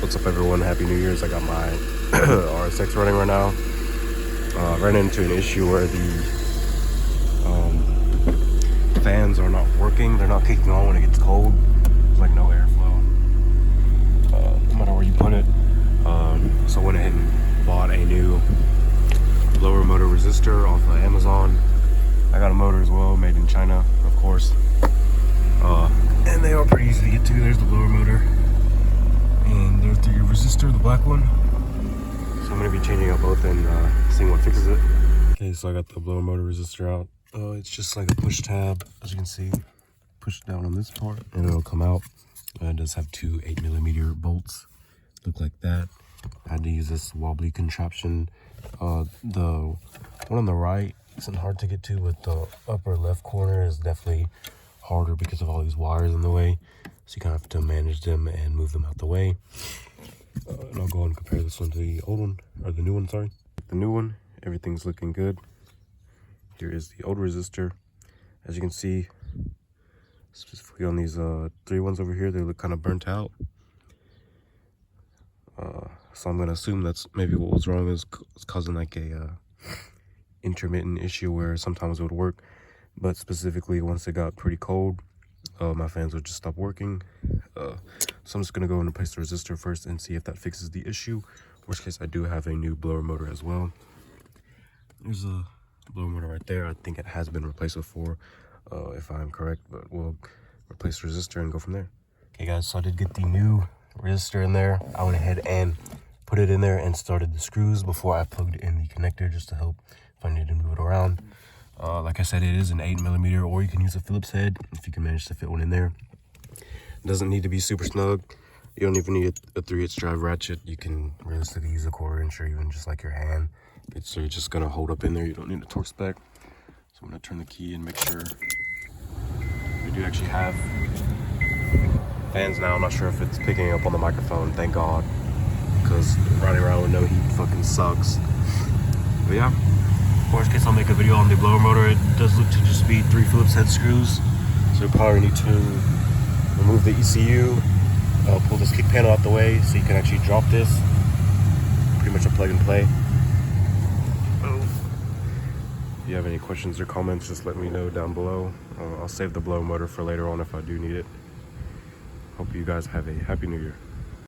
What's up, everyone? Happy New Year's. I got my RSX running right now. Ran into an issue where the fans are not working. They're not kicking on when it gets cold. There's like no airflow, no matter where you put it. So I went ahead and bought a new blower motor resistor off of Amazon. I got a motor as well, made in China, of course. And they are pretty easy to get to. There's the blower motor. And there's the resistor, the black one. So I'm going to be changing out both and seeing what fixes it. Okay, so I got the blower motor resistor out. It's just like a push tab, as you can see. Push it down on this part and it'll come out. It does have two 8mm bolts. Look like that. I had to use this wobbly contraption. The one on the right isn't hard to get to, but the upper left corner is definitely harder because of all these wires in the way. So you kind of have to manage them and move them out the way. And I'll go and compare this one to the old one, or the new one, sorry. The new one, everything's looking good. Here is the old resistor. As you can see, specifically on these three ones over here, they look kind of burnt out. So I'm gonna assume that's maybe what was wrong, is causing like a intermittent issue where sometimes it would work, but specifically once it got pretty cold, my fans would just stop working. So I'm just gonna go and replace the resistor first and see if that fixes the issue. Worst case, I do have a new blower motor as well. There's a blower motor right there. I think it has been replaced before, if I'm correct, but we'll replace the resistor and go from there. Okay guys, so I did get the new resistor in there. I went ahead and put it in there and started the screws before I plugged in the connector, just to help if I need to move it around. Like I said, it is an 8mm, or you can use a Phillips head if you can manage to fit one in there. It doesn't need to be super snug. You don't even need a 3/8 drive ratchet. You can realistically use a 1/4 inch or even just like your hand. It's just gonna hold up in there. You don't need a torque spec. So I'm gonna turn the key and make sure we do actually have fans now. I'm not sure if it's picking up on the microphone, thank God, because riding around with no heat fucking sucks. But yeah, worst case, I'll make a video on the blower motor. It does look to just be 3 Phillips head screws, so you probably need to remove the ECU, pull this kick panel out the way so you can actually drop this. Pretty much a plug and play. If you have any questions or comments, just let me know down below. I'll save the blower motor for later on if I do need it. Hope you guys have a happy new year.